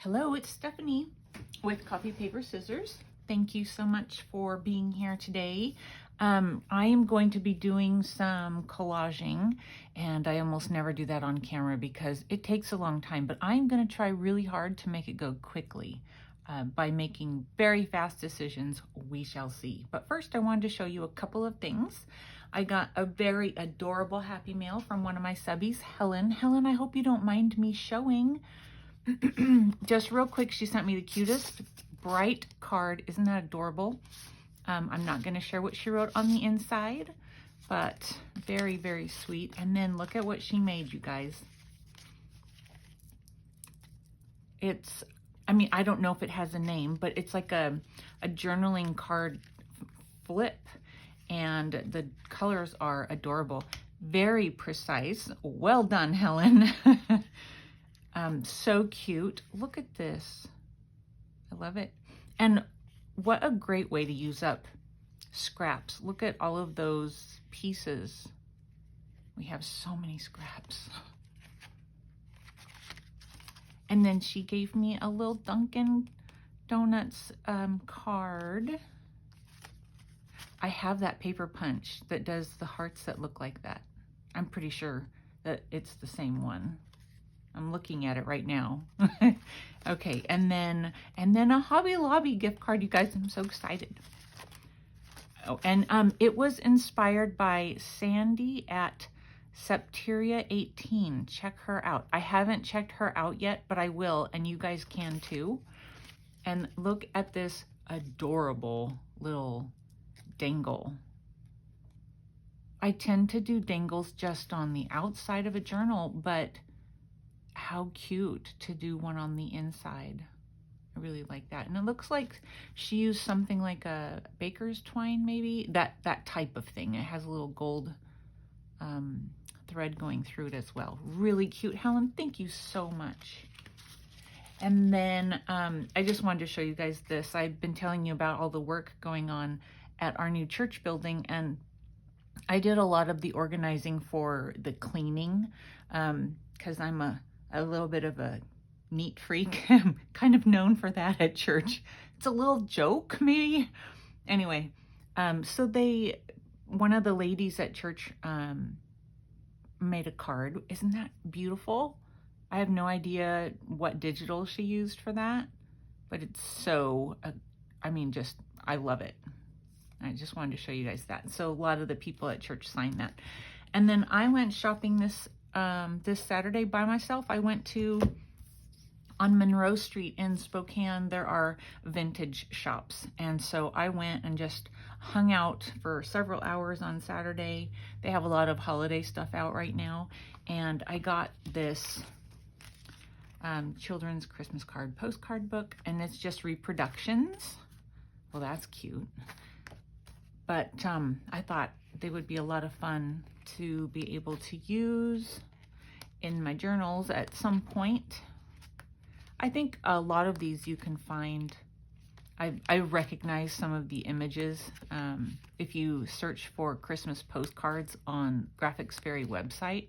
Hello, it's Stephanie with Coffee Paper Scissors. Thank you so much for being here today. I am going to be doing some collaging, and I almost never do that on camera because it takes a long time, but I'm going to try really hard to make it go quickly. By making very fast decisions, we shall see. But first, I wanted to show you a couple of things. I got a very adorable happy mail from one of my subbies, Helen. Helen, I hope you don't mind me showing. Just real quick, she sent me the cutest bright card. Isn't that adorable? I'm not going to share what she wrote on the inside, but very, very sweet. And then look at what she made, you guys. It's, I mean, I don't know if it has a name, but it's like a journaling card flip, and the colors are adorable. Very precise. Well done, Helen. So cute. Look at this. I love it. And what a great way to use up scraps. Look at all of those pieces. We have so many scraps. And then she gave me a little Dunkin' Donuts card. I have that paper punch that does the hearts that look like that. I'm pretty sure that it's the same one. I'm looking at it right now. Okay, and then a Hobby Lobby gift card, you guys. I'm so excited. Oh, and it was inspired by Sandy at Septeria18. Check her out. I haven't checked her out yet, but I will, and you guys can too. And look at this adorable little dangle. I tend to do dangles just on the outside of a journal, but how cute to do one on the inside. I really like that. And it looks like she used something like a baker's twine, maybe that type of thing. It has a little gold thread going through it as well. Really cute. Helen, thank you so much. And then I just wanted to show you guys this. I've been telling you about all the work going on at our new church building, and I did a lot of the organizing for the cleaning because I'm a little bit of a neat freak. I'm kind of known for that at church. It's a little joke, maybe. Anyway, so one of the ladies at church made a card. Isn't that beautiful? I have no idea what digital she used for that, but it's so, I mean, just, I love it. I just wanted to show you guys that. So a lot of the people at church signed that. And then I went shopping this Saturday by myself. I went on Monroe Street in Spokane, there are vintage shops. And so I went and just hung out for several hours on Saturday. They have a lot of holiday stuff out right now. And I got this children's Christmas card postcard book, and it's just reproductions. Well, that's cute. But I thought they would be a lot of fun to be able to use in my journals at some point. I think a lot of these you can find. I recognize some of the images. If you search for Christmas postcards on Graphics Fairy website,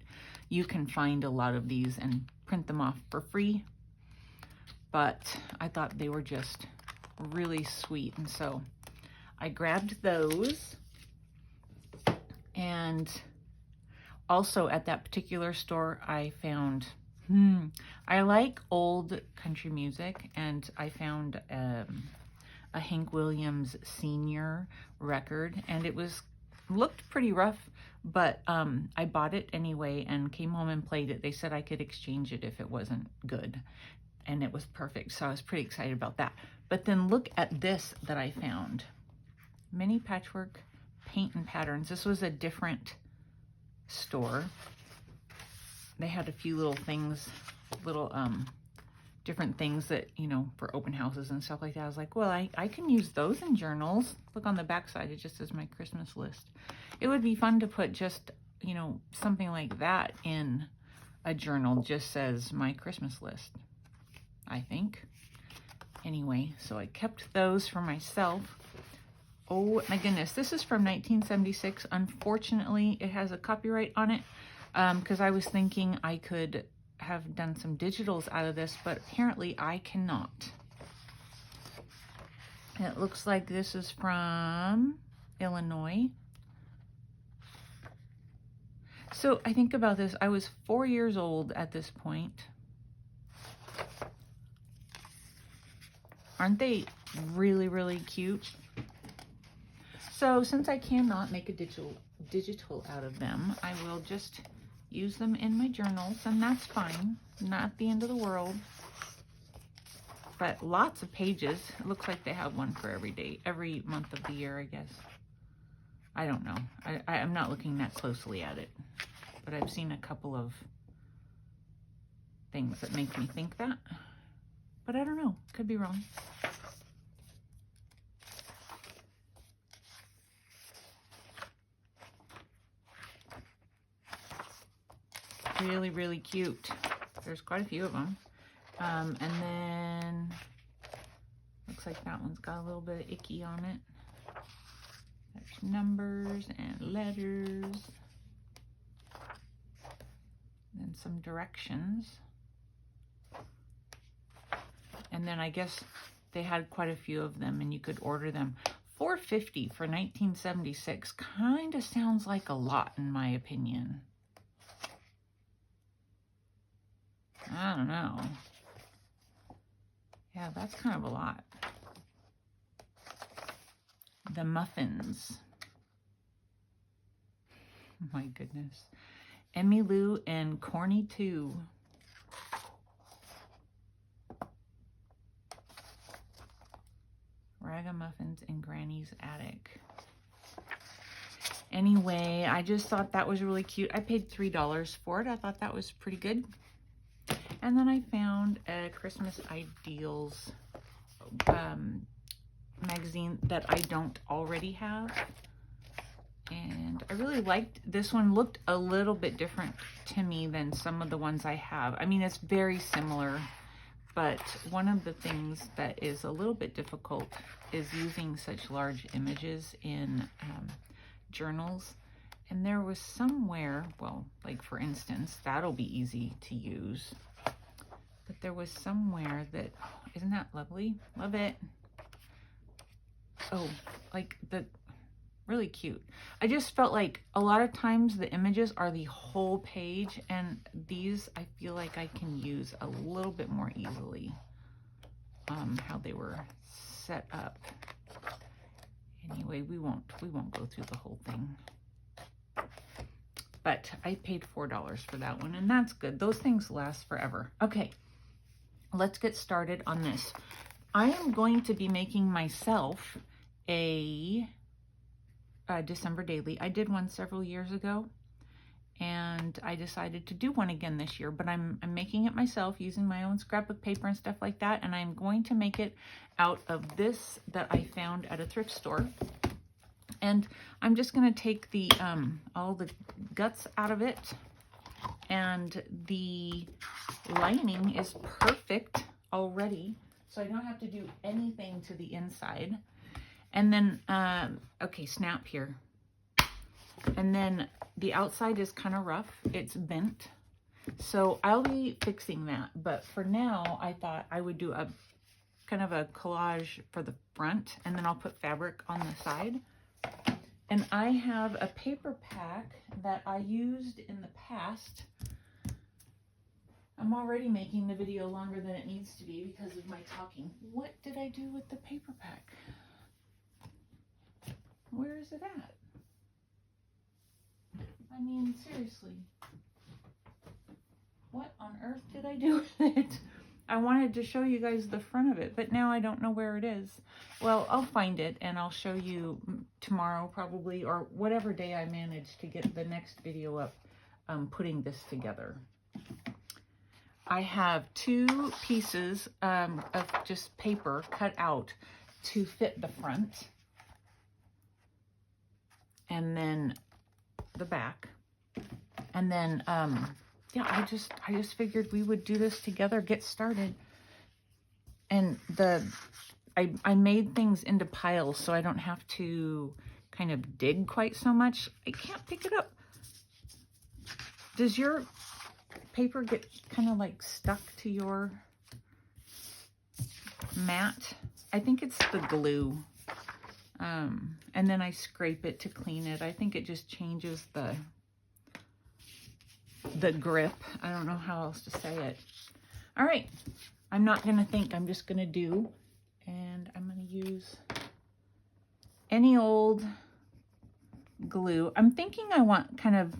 you can find a lot of these and print them off for free. But I thought they were just really sweet, and so I grabbed those. And also at that particular store, I found, I like old country music, and I found a Hank Williams Sr. record, and it looked pretty rough, but I bought it anyway and came home and played it. They said I could exchange it if it wasn't good, and it was perfect, so I was pretty excited about that. But then look at this that I found. Mini Patchwork Paint and Patterns. This was a different store. They had a few little things, different things that, you know, for open houses and stuff like that. I was like, well, I can use those in journals. Look on the back side, it just says my Christmas list. It would be fun to put just, you know, something like that in a journal. Just says my Christmas list, I think. Anyway, so I kept those for myself. Oh my goodness, this is from 1976. Unfortunately, it has a copyright on it because I was thinking I could have done some digitals out of this, but apparently I cannot. It looks like this is from Illinois. So I think about this, I was 4 years old at this point. Aren't they really, really cute? So since I cannot make a digital out of them, I will just use them in my journals, and that's fine. Not the end of the world. But lots of pages. It looks like they have one for every day, every month of the year, I guess. I don't know. I'm not looking that closely at it, but I've seen a couple of things that make me think that. But I don't know. Could be wrong. Really, really cute. There's quite a few of them. And then looks like that one's got a little bit of icky on it. There's numbers and letters. And some directions. And then I guess they had quite a few of them and you could order them. $4.50 for 1976 kind of sounds like a lot in my opinion. I don't know. Yeah, that's kind of a lot. The muffins. Oh my goodness. Emmy Lou and Corny 2. Ragamuffins in Granny's Attic. Anyway, I just thought that was really cute. I paid $3 for it. I thought that was pretty good. And then I found a Christmas Ideals magazine that I don't already have. And I really liked this one. Looked a little bit different to me than some of the ones I have. I mean, it's very similar, but one of the things that is a little bit difficult is using such large images in journals. And there was somewhere, well, like for instance, that'll be easy to use. But there was somewhere that, oh, isn't that lovely? Love it. Oh, like the, really cute. I just felt like a lot of times the images are the whole page, and these I feel like I can use a little bit more easily. How they were set up. Anyway, we won't go through the whole thing. But I paid $4 for that one, and that's good. Those things last forever. Okay. Let's get started on this. I am going to be making myself a December daily. I did one several years ago, and I decided to do one again this year, but I'm making it myself using my own scrapbook paper and stuff like that, and I'm going to make it out of this that I found at a thrift store. And I'm just going to take the all the guts out of it. And the lining is perfect already, so I don't have to do anything to the inside. And then, okay, snap here. And then the outside is kind of rough. It's bent. So I'll be fixing that. But for now, I thought I would do a kind of a collage for the front, and then I'll put fabric on the side. And I have a paper pack that I used in the past. I'm already making the video longer than it needs to be because of my talking. What did I do with the paper pack? Where is it at? I mean, seriously. What on earth did I do with it? I wanted to show you guys the front of it, but now I don't know where it is. Well, I'll find it and I'll show you tomorrow probably, or whatever day I manage to get the next video up putting this together. I have 2 pieces of just paper cut out to fit the front and then the back. And then, yeah, I just figured we would do this together, get started. And I made things into piles so I don't have to kind of dig quite so much. I can't pick it up. Does your paper get kind of like stuck to your mat. I think it's the glue. And then I scrape it to clean it. I think it just changes the grip. I don't know how else to say it. All right. I'm not going to think. I'm just going to do. And I'm going to use any old glue. I'm thinking I want kind of,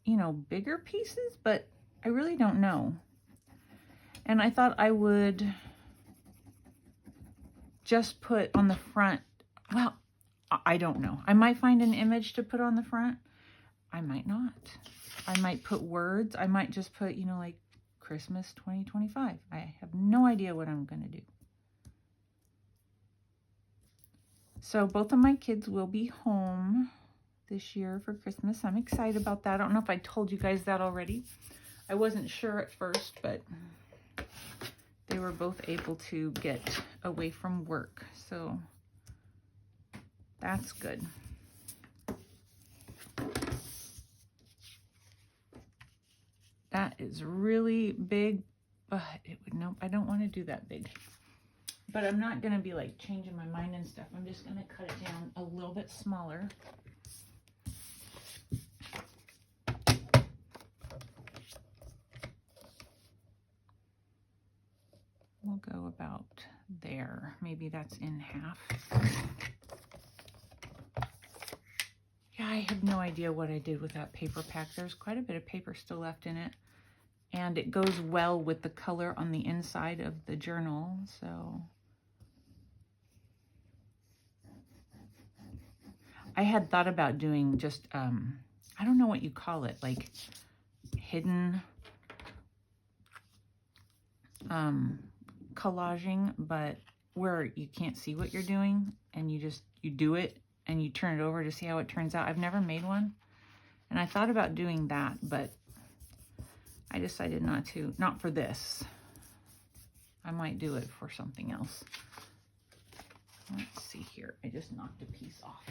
you know, bigger pieces, but I really don't know. And I thought I would just put on the front. Well, I don't know. I might find an image to put on the front. I might not. I might put words. I might just put, you know, like Christmas 2025. I have no idea what I'm going to do. So both of my kids will be home this year for Christmas. I'm excited about that. I don't know if I told you guys that already. I wasn't sure at first, but they were both able to get away from work. So that's good. That is really big, but it would, nope, I don't want to do that big. But I'm not going to be like changing my mind and stuff. I'm just going to cut it down a little bit smaller. We'll go about there. Maybe that's in half. Yeah, I have no idea what I did with that paper pack. There's quite a bit of paper still left in it. And it goes well with the color on the inside of the journal, so. I had thought about doing just, I don't know what you call it, like hidden collaging, but where you can't see what you're doing and you do it and you turn it over to see how it turns out. I've never made one, and I thought about doing that, but I decided not for this. I might do it for something else. Let's see here. I just knocked a piece off.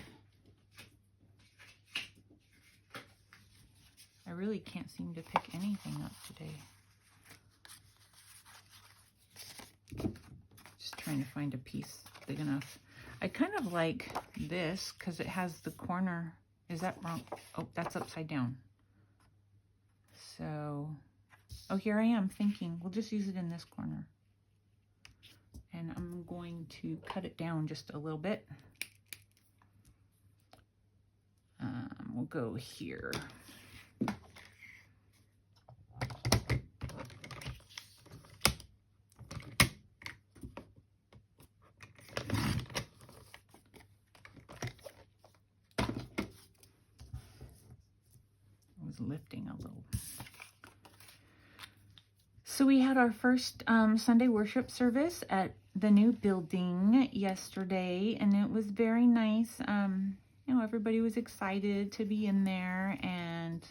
I really can't seem to pick anything up today. Just trying to find a piece big enough. I kind of like this because it has the corner. Is that wrong? Oh, that's upside down. So, oh, here I am thinking we'll just use it in this corner. And I'm going to cut it down just a little bit. We'll go here. Lifting a little. So we had our first Sunday worship service at the new building yesterday, and it was very nice. You know, everybody was excited to be in there, and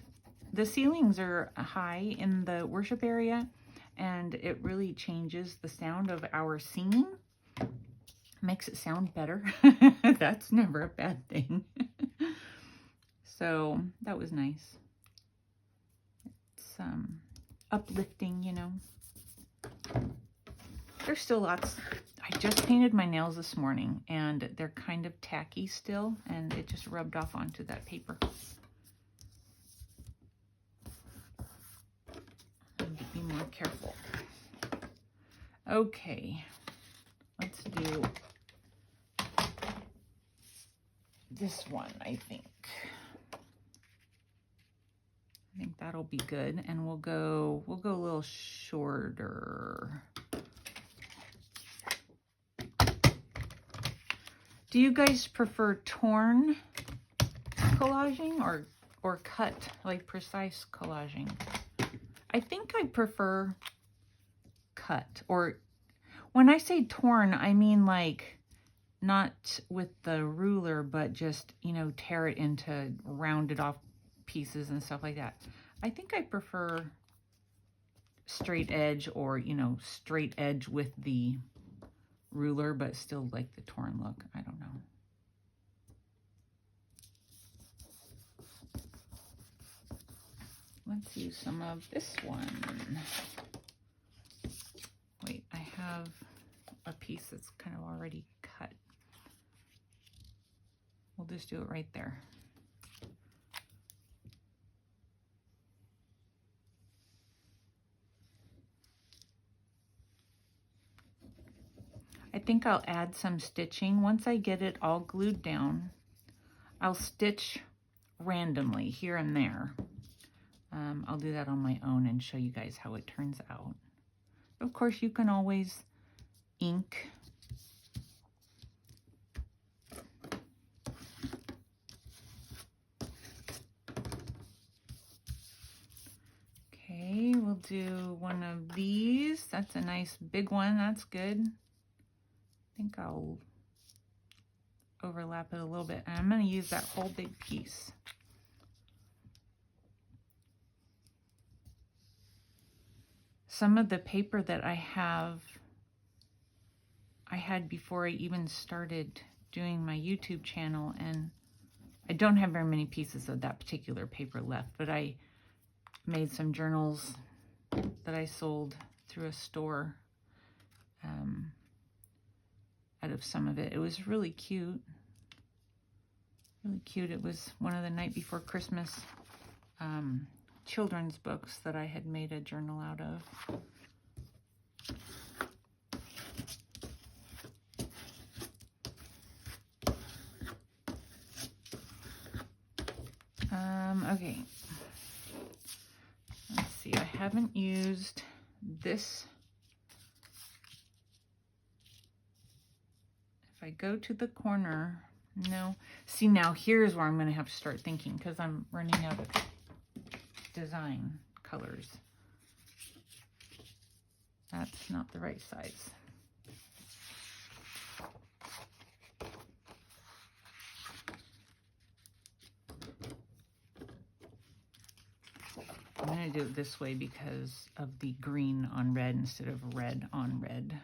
the ceilings are high in the worship area, and it really changes the sound of our singing. Makes it sound better. That's never a bad thing. So that was nice. Uplifting, you know. There's still lots. I just painted my nails this morning and they're kind of tacky still, and it just rubbed off onto that paper. I need to be more careful. Okay, let's do this one, I think. I think that'll be good, and we'll go a little shorter. Do you guys prefer torn collaging or cut, like precise collaging? I think I prefer cut, or when I say torn, I mean like not with the ruler, but just, you know, tear it into rounded off pieces and stuff like that. I think I prefer straight edge, or, you know, straight edge with the ruler, but still like the torn look. I don't know. let's use some of this one. Wait, I have a piece that's kind of already cut. We'll just do it right there. I think I'll add some stitching. Once I get it all glued down, I'll stitch randomly here and there. I'll do that on my own and show you guys how it turns out. Of course, you can always ink. Okay, we'll do one of these. That's a nice big one. That's good. I think I'll overlap it a little bit. And I'm going to use that whole big piece. Some of the paper that I had before I even started doing my YouTube channel, and I don't have very many pieces of that particular paper left, but I made some journals that I sold through a store out of some of it. It was really cute. Really cute. It was one of the night before Christmas children's books that I had made a journal out of. Okay. Let's see, I haven't used this. If I go to the corner, no. See, now here's where I'm going to have to start thinking, because I'm running out of design colors. That's not the right size. I'm going to do it this way because of the green on red instead of red on red.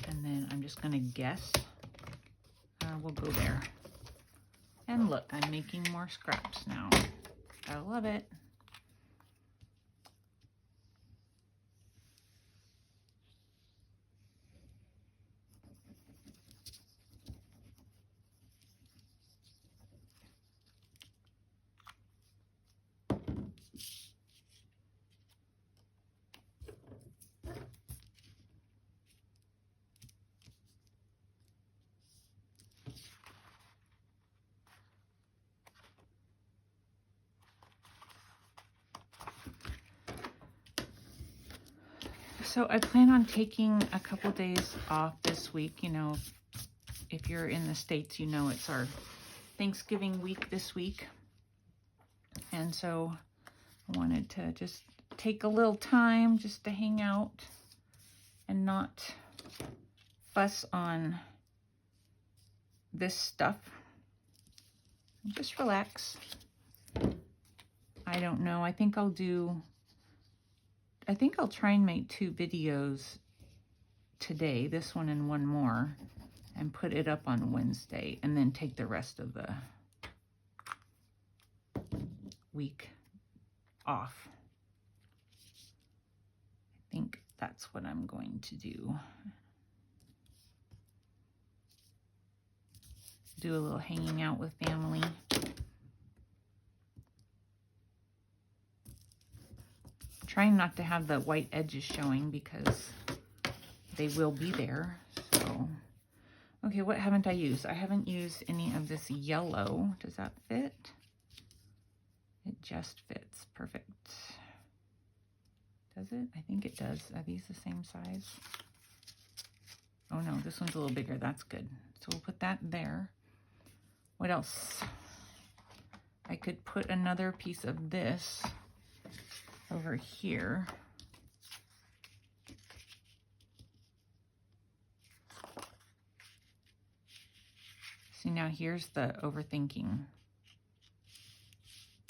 And then I'm just going to guess. We'll go there. And look, I'm making more scraps now. I love it. So I plan on taking a couple days off this week. You know, if you're in the States, you know it's our Thanksgiving week this week. And so I wanted to just take a little time just to hang out and not fuss on this stuff. Just relax. I don't know. I think I'll try and make 2 videos today, this one and one more, and put it up on Wednesday, and then take the rest of the week off. I think that's what I'm going to do. Do a little hanging out with family. Trying not to have the white edges showing because they will be there. So, okay, what haven't I used? I haven't used any of this yellow. Does that fit? It just fits. Perfect. Does it? I think it does. Are these the same size? Oh no, this one's a little bigger. That's good. So we'll put that there. What else? I could put another piece of this over here. See, now here's the overthinking.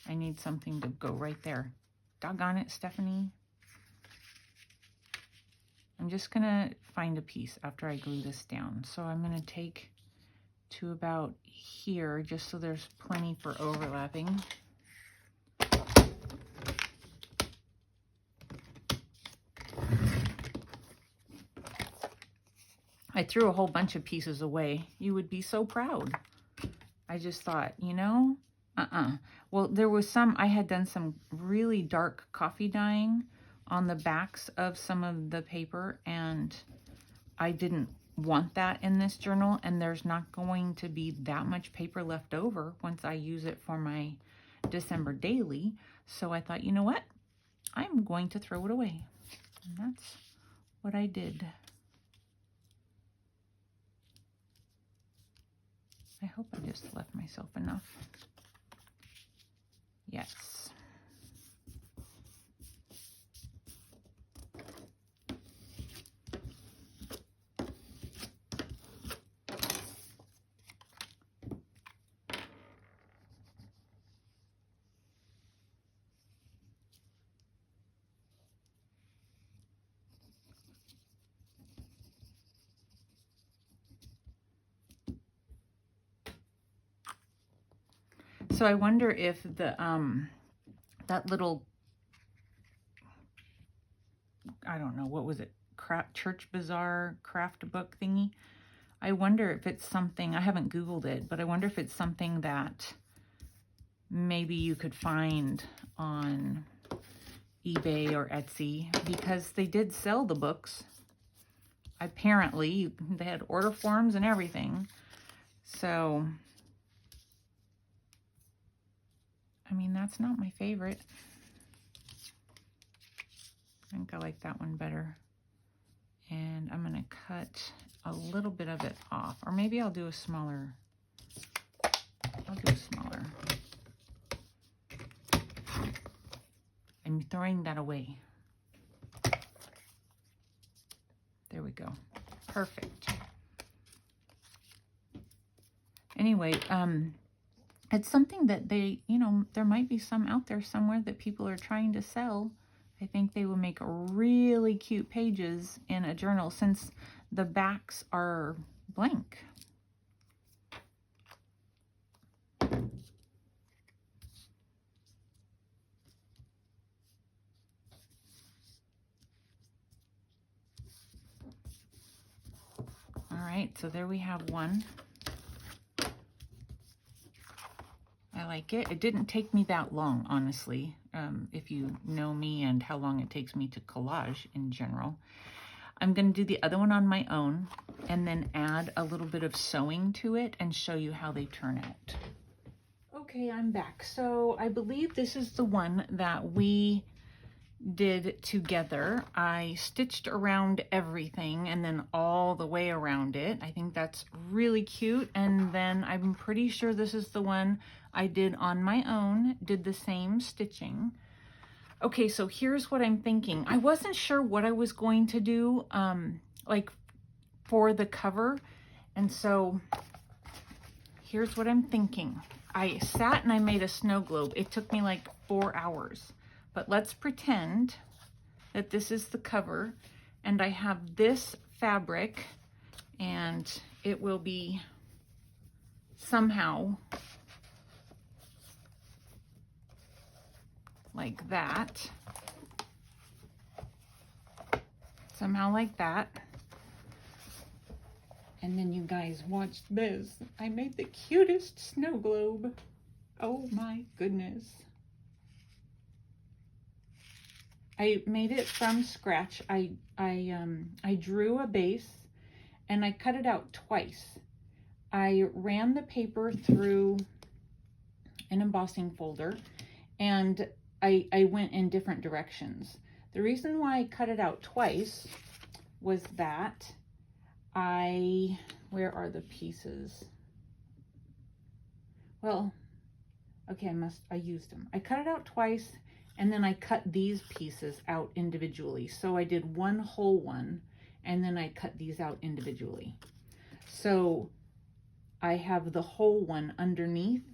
I need something to go right there. Doggone it, Stephanie. I'm just gonna find a piece after I glue this down. So I'm gonna take to about here, just so there's plenty for overlapping. I threw a whole bunch of pieces away. You would be so proud. I just thought, you know, Well, there was some, I had done some really dark coffee dyeing on the backs of some of the paper, and I didn't want that in this journal, and there's not going to be that much paper left over once I use it for my December daily. So I thought, you know what? I'm going to throw it away. And that's what I did. I hope I just left myself enough. Yes. So I wonder if the that little, I don't know, what was it, Church Bazaar craft book thingy, I wonder if it's something, I haven't Googled it, but I wonder if it's something that maybe you could find on eBay or Etsy, because they did sell the books. Apparently, they had order forms and everything. So I mean, that's not my favorite. I think I like that one better. And I'm going to cut a little bit of it off. Or maybe I'll do a smaller. I'll do a smaller. I'm throwing that away. There we go. Perfect. Anyway, it's something that they, you know, there might be some out there somewhere that people are trying to sell. I think they will make really cute pages in a journal since the backs are blank. All right, so there we have one. I like it. It didn't take me that long, honestly, if you know me and how long it takes me to collage in general. I'm going to do the other one on my own and then add a little bit of sewing to it and show you how they turn out. Okay, I'm back. So I believe this is the one that we did together. I stitched around everything and then all the way around it. I think that's really cute. And then I'm pretty sure this is the one I did on my own, did the same stitching. Okay, so here's what I'm thinking. I wasn't sure what I was going to do, like for the cover. And so here's what I'm thinking. I sat and I made a snow globe. It took me like 4 hours. But let's pretend that this is the cover and I have this fabric and it will be somehow like that. Somehow like that. And then you guys watch this. I made the cutest snow globe. Oh my goodness. I made it from scratch. I drew a base and I cut it out twice. I ran the paper through an embossing folder and I went in different directions. The reason why I cut it out twice was that where are the pieces? Well, okay, I used them. I cut it out twice. And then I cut these pieces out individually. So I did one whole one, and then I cut these out individually. So I have the whole one underneath,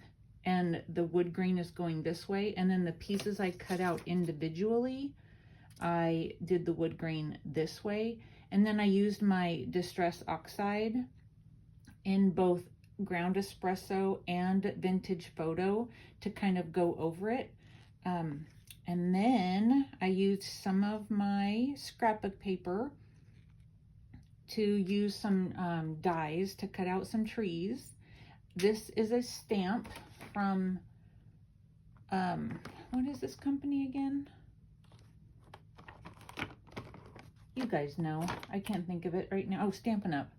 and the wood grain is going this way. And then the pieces I cut out individually, I did the wood grain this way. And then I used my Distress Oxide in both Ground Espresso and Vintage Photo to kind of go over it. And then I used some of my scrapbook paper to use some dies to cut out some trees. This is a stamp from, what is this company again? You guys know. I can't think of it right now. Oh, Stampin' Up.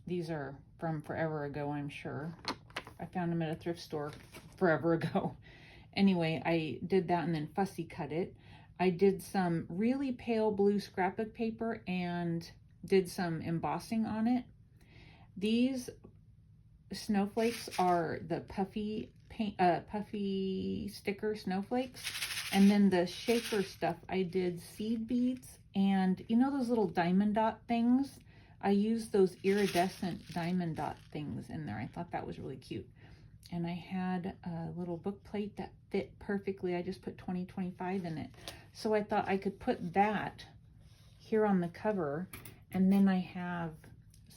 These are from forever ago, I'm sure. I found them at a thrift store forever ago. Anyway, I did that and then fussy cut it. I did some really pale blue scrapbook paper and did some embossing on it. These snowflakes are the puffy paint, puffy sticker snowflakes. And then the shaker stuff, I did seed beads and you know those little diamond dot things? I used those iridescent diamond dot things in there. I thought that was really cute. And I had a little book plate that fit perfectly. I just put 2025 in it. So I thought I could put that here on the cover. And then I have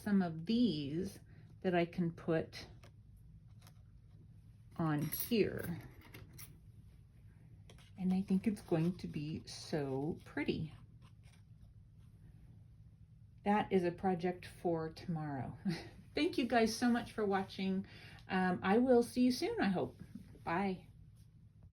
some of these that I can put on here. And I think it's going to be so pretty. That is a project for tomorrow. Thank you guys so much for watching. I will see you soon, I hope. Bye.